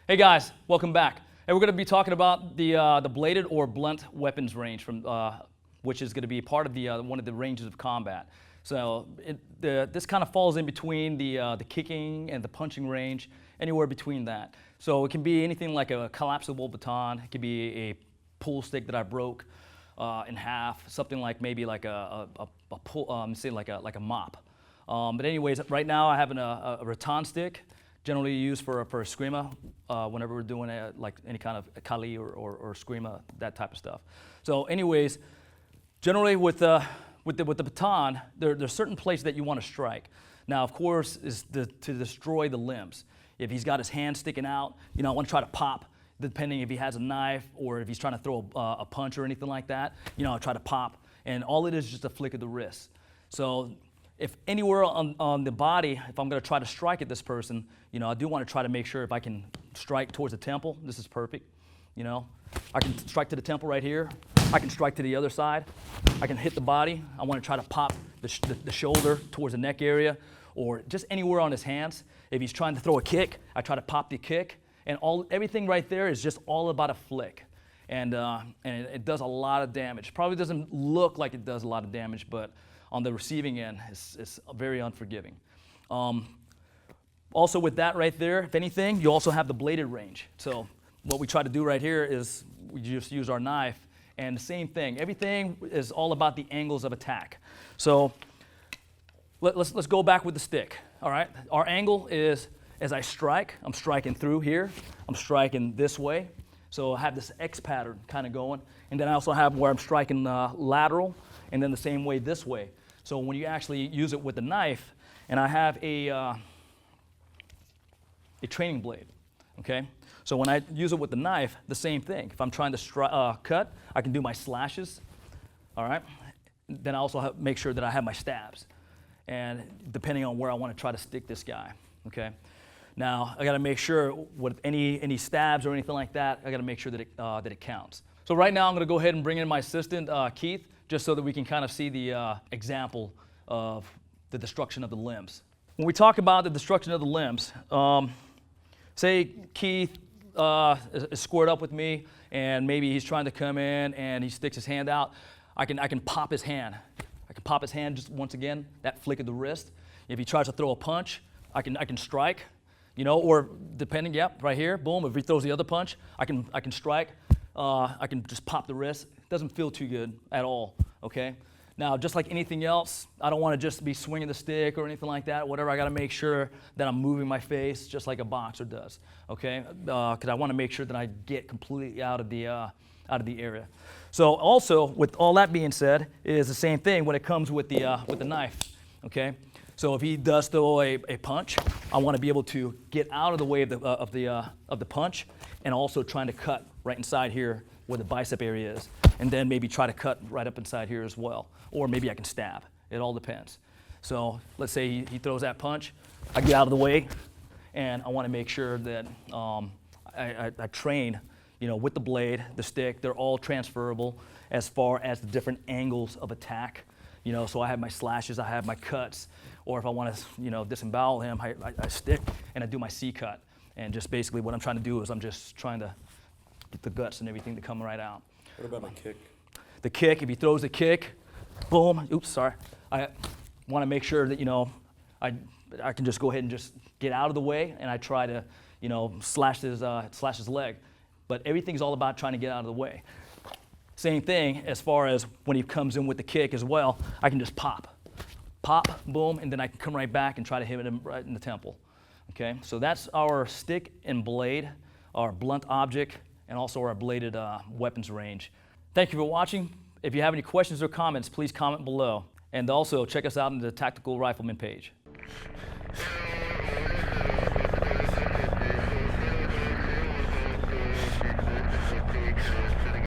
Hey guys, welcome back. And we're going to be talking about the bladed or blunt weapons range, from which is going to be part of the one of the ranges of combat. So this kind of falls in between the kicking and the punching range, anywhere between that. So it can be anything like a collapsible baton. It could be a pool stick that I broke in half, something like maybe like say like a mop. But anyways, right now I have a rattan stick, generally used for eskrima whenever we're doing like any kind of kali or eskrima, that type of stuff. So anyways, generally with the baton, there's certain places that you want to strike. Now, of course, is to destroy the limbs. If he's got his hand sticking out, I want to try to pop, depending if he has a knife or if he's trying to throw a punch or anything like that, I'll try to pop. And all it is just a flick of the wrist. So if anywhere on the body, if I'm going to try to strike at this person, I do want to try to make sure if I can strike towards the temple. This is perfect. I can strike to the temple right here. I can strike to the other side. I can hit the body. I want to try to pop the shoulder towards the neck area, or just anywhere on his hands. If he's trying to throw a kick, I try to pop the kick. And everything right there is just all about a flick. And it does a lot of damage. Probably doesn't look like it does a lot of damage, but on the receiving end, it's very unforgiving. Also with that right there, if anything, you also have the bladed range. So what we try to do right here is we just use our knife, and the same thing. Everything is all about the angles of attack. So let's go back with the stick, all right? Our angle is, as I strike, I'm striking through here. I'm striking this way. So I have this X pattern kind of going. And then I also have where I'm striking lateral, and then the same way this way. So when you actually use it with the knife, and I have a training blade, okay? So when I use it with the knife, the same thing. If I'm trying to cut, I can do my slashes, all right? Then I also make sure that I have my stabs, and depending on where I want to try to stick this guy, okay? Now, I got to make sure with any stabs or anything like that, I got to make sure that it counts. So right now, I'm going to go ahead and bring in my assistant, Keith, just so that we can kind of see the example of the destruction of the limbs. When we talk about the destruction of the limbs, say Keith is squared up with me, and maybe he's trying to come in and he sticks his hand out. I can pop his hand. I can pop his hand just once again, that flick of the wrist. If he tries to throw a punch, I can strike, or depending, right here, boom. If he throws the other punch, I can strike. I can just pop the wrist. It doesn't feel too good at all, okay? Now, just like anything else, I don't want to just be swinging the stick or anything like that. Whatever, I got to make sure that I'm moving my face just like a boxer does, okay? Because I want to make sure that I get completely out of the area. So also, with all that being said, it is the same thing when it comes with the knife, okay? So if he does throw a punch, I want to be able to get out of the way of the punch, and also trying to cut right inside here where the bicep area is, and then maybe try to cut right up inside here as well, or maybe I can stab. It all depends. So let's say he throws that punch, I get out of the way, and I want to make sure that I train, with the blade, the stick. They're all transferable as far as the different angles of attack. So I have my slashes, I have my cuts, or if I want to, disembowel him, I stick and I do my C-cut. And just basically what I'm trying to do is I'm just trying to get the guts and everything to come right out. What about a kick? The kick, if he throws the kick, boom, oops, sorry. I want to make sure that, I can just go ahead and just get out of the way, and I try to, slash his leg. But everything's all about trying to get out of the way. Same thing as far as when he comes in with the kick as well, I can just pop, boom, and then I can come right back and try to hit him right in the temple. Okay, so that's our stick and blade, our blunt object, and also our bladed weapons range. Thank you for watching. If you have any questions or comments, please comment below. And also check us out on the Tactical Rifleman page.